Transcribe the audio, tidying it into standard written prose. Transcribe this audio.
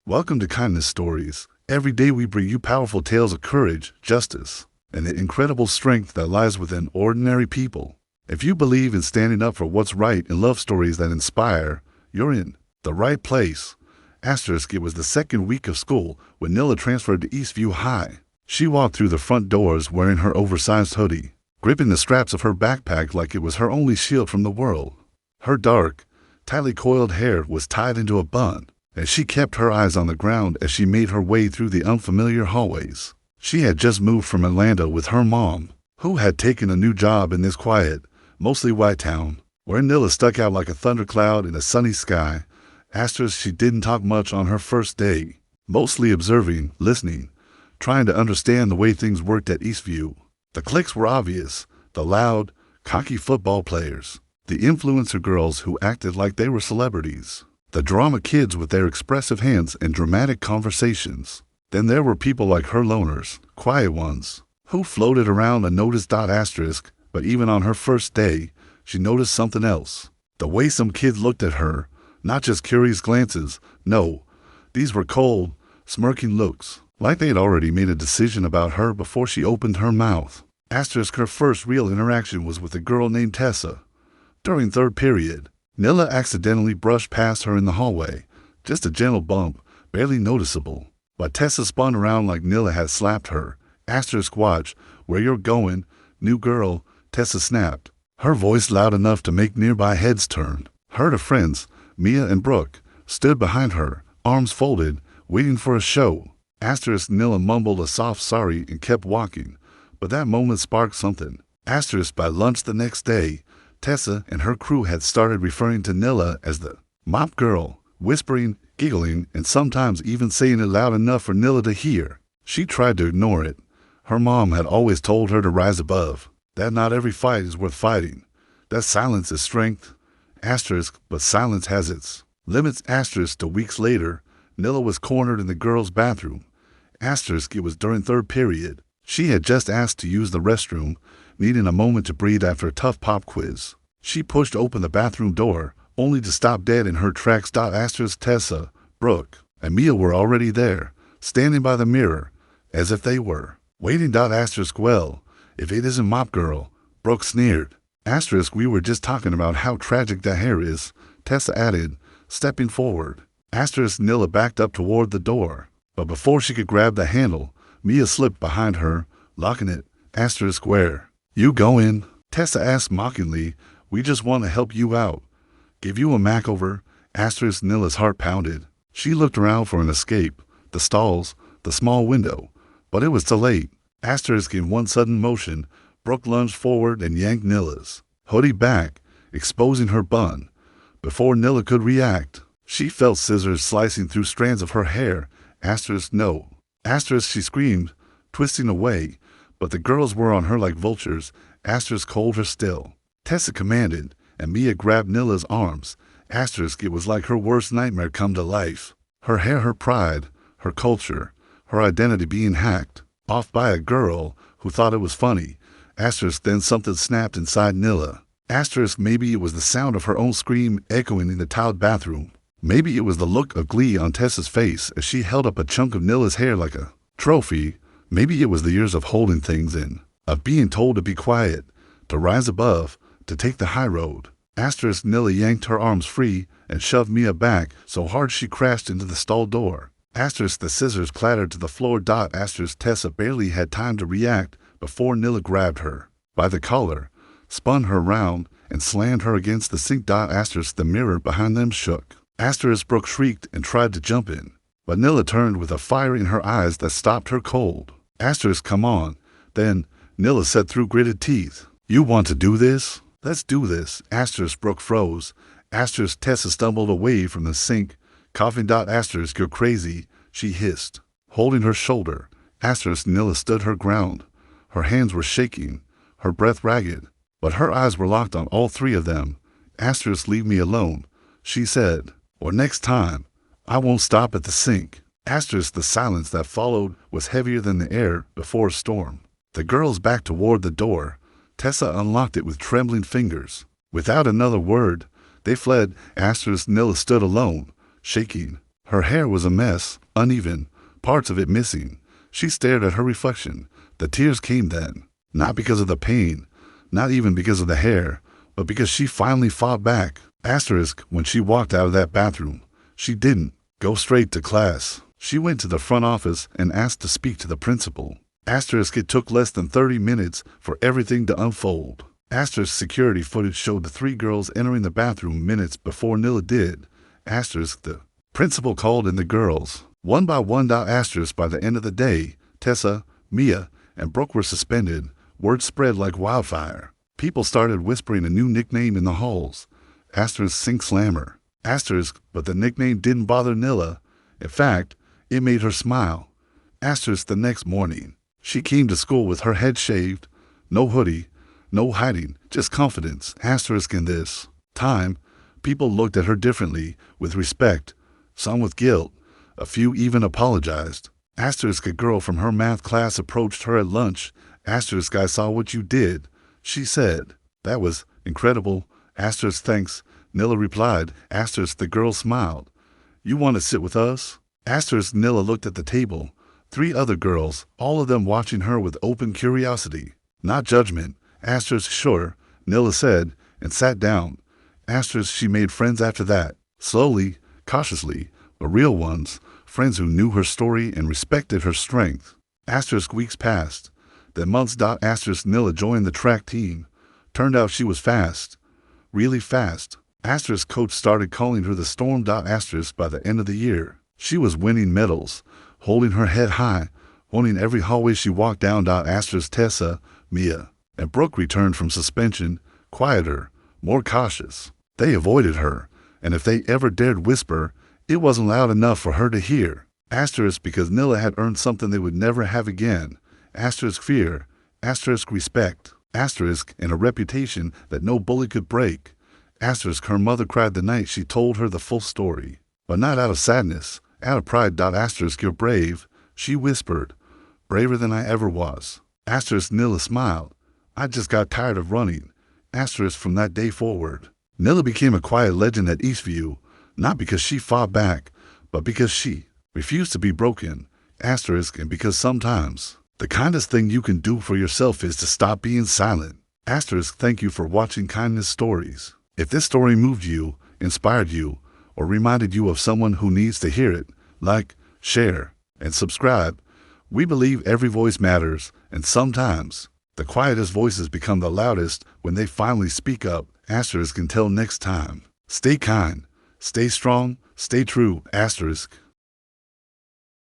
Welcome to Kindness Stories. Every day we bring you powerful tales of courage, justice, and the incredible strength that lies within ordinary people. If you believe in standing up for what's right and love stories that inspire, you're in the right place. It was the second week of school when Nyla transferred to Eastview High. She walked through the front doors wearing her oversized hoodie, gripping the straps of her backpack like it was her only shield from the world. Her dark, tightly coiled hair was tied into a bun, and she kept her eyes on the ground as she made her way through the unfamiliar hallways. She had just moved from Atlanta with her mom, who had taken a new job in this quiet, mostly white town, where Nyla stuck out like a thundercloud in a sunny sky. She didn't talk much on her first day, mostly observing, listening, trying to understand the way things worked at Eastview. The cliques were obvious: the loud, cocky football players, the influencer girls who acted like they were celebrities, the drama kids with their expressive hands and dramatic conversations. Then there were people like her loners, quiet ones, who floated around unnoticed. But even on her first day, she noticed something else. The way some kids looked at her, not just curious glances, no, these were cold, smirking looks, like they had already made a decision about her before she opened her mouth. Her first real interaction was with a girl named Tessa. During third period, Nyla accidentally brushed past her in the hallway, just a gentle bump, barely noticeable. But Tessa spun around like Nyla had slapped her. Watch, where you're going, new girl, Tessa snapped, her voice loud enough to make nearby heads turn. Her friends, Mia and Brooke, stood behind her, arms folded, waiting for a show. Nyla mumbled a soft sorry and kept walking, but that moment sparked something. By lunch the next day, Tessa and her crew had started referring to Nyla as the mop girl, whispering, giggling, and sometimes even saying it loud enough for Nyla to hear. She tried to ignore it. Her mom had always told her to rise above, that not every fight is worth fighting, that silence is strength. But silence has its limits. To weeks later, Nyla was cornered in the girls' bathroom. It was during third period. She had just asked to use the restroom, needing a moment to breathe after a tough pop quiz. She pushed open the bathroom door, only to stop dead in her tracks. Tessa, Brooke, and Mia were already there, standing by the mirror, as if they were waiting. Well, if it isn't Mop Girl, Brooke sneered. We were just talking about how tragic that hair is, Tessa added, stepping forward. Nyla backed up toward the door, but before she could grab the handle, Mia slipped behind her, locking it. Where you going? Tessa asked mockingly. We just want to help you out. Give you a makeover? Nyla's heart pounded. She looked around for an escape, the stalls, the small window, but it was too late. In one sudden motion, Brooke lunged forward and yanked Nyla's hoodie back, exposing her bun. Before Nyla could react, she felt scissors slicing through strands of her hair. No. She screamed, twisting away, but the girls were on her like vultures. Hold her still, Tessa commanded, and Mia grabbed Nyla's arms. It was like her worst nightmare come to life. Her hair, her pride, her culture, her identity being hacked off by a girl who thought it was funny. Then something snapped inside Nyla. Maybe it was the sound of her own scream echoing in the tiled bathroom. Maybe it was the look of glee on Tessa's face as she held up a chunk of Nyla's hair like a trophy. Maybe it was the years of holding things in, of being told to be quiet, to rise above, to take the high road. Nyla yanked her arms free and shoved Mia back so hard she crashed into the stall door. The scissors clattered to the floor. Tessa barely had time to react before Nyla grabbed her by the collar, spun her round, and slammed her against the sink. The mirror behind them shook. Brooke shrieked and tried to jump in, but Nyla turned with a fire in her eyes that stopped her cold. Come on. Then, Nyla said through gritted teeth, you want to do this? Let's do this. Brooke froze. Tessa stumbled away from the sink, coughing. You're crazy, she hissed, holding her shoulder. Nyla stood her ground. Her hands were shaking, her breath ragged, but her eyes were locked on all three of them. Leave me alone, she said, or next time, I won't stop at the sink. The silence that followed was heavier than the air before a storm. The girls backed toward the door. Tessa unlocked it with trembling fingers. Without another word, they fled. Nyla stood alone, shaking, Her hair was a mess, uneven, parts of it missing. She stared at her reflection. The tears came then, not because of the pain, not even because of the hair, but because she finally fought back. Asterisk, when she walked out of that bathroom, she didn't go straight to class. She went to the front office and asked to speak to the principal. Asterisk, it took less than 30 minutes for everything to unfold. Asterisk, security footage showed the 3 girls entering the bathroom minutes before Nyla did. Asterisk, the principal called in the girls. One by one. Asterisk, by the end of the day, Tessa, Mia, and Brooke were suspended. Word spread like wildfire. People started whispering a new nickname in the halls. Asterisk, Sink Slammer. Asterisk, but the nickname didn't bother Nyla. In fact, it made her smile. Asterisk, the next morning, she came to school with her head shaved, no hoodie, no hiding, just confidence. Asterisk, in this time, people looked at her differently, with respect, some with guilt. A few even apologized. Asterisk, a girl from her math class approached her at lunch. Asterisk, I saw what you did, she said. That was incredible. Asterisk, thanks, Nyla replied. Asterisk, the girl smiled. You want to sit with us? Asterisk, Nyla looked at the table. 3 other girls, all of them watching her with open curiosity, not judgment. Asterisk, sure, Nyla said, and sat down. Asterisk, she made friends after that, slowly, cautiously, but real ones, friends who knew her story and respected her strength. Asterisk, weeks passed. Then months. Asterisk, Nyla joined the track team. Turned out she was fast, really fast. Asterisk, coach started calling her the Storm. Asterisk, by the end of the year, she was winning medals, holding her head high, owning every hallway she walked down. Asterisk, Tessa, Mia, and Brooke returned from suspension, quieter, more cautious. They avoided her, and if they ever dared whisper, it wasn't loud enough for her to hear. Asterisk, because Nyla had earned something they would never have again. Asterisk, fear. Asterisk, respect. Asterisk, and a reputation that no bully could break. Asterisk, her mother cried the night she told her the full story, but not out of sadness, out of pride. Asterisk, you're brave, she whispered. Braver than I ever was. Asterisk, Nyla smiled. I just got tired of running. Asterisk, from that day forward, Nyla became a quiet legend at Eastview, not because she fought back, but because she refused to be broken. Asterisk, and because sometimes the kindest thing you can do for yourself is to stop being silent. Asterisk, thank you for watching Kindness Stories. If this story moved you, inspired you, or reminded you of someone who needs to hear it, like, share, and subscribe. We believe every voice matters, and sometimes the quietest voices become the loudest when they finally speak up. Asterisk, until next time, stay kind, stay strong, stay true. Asterisk.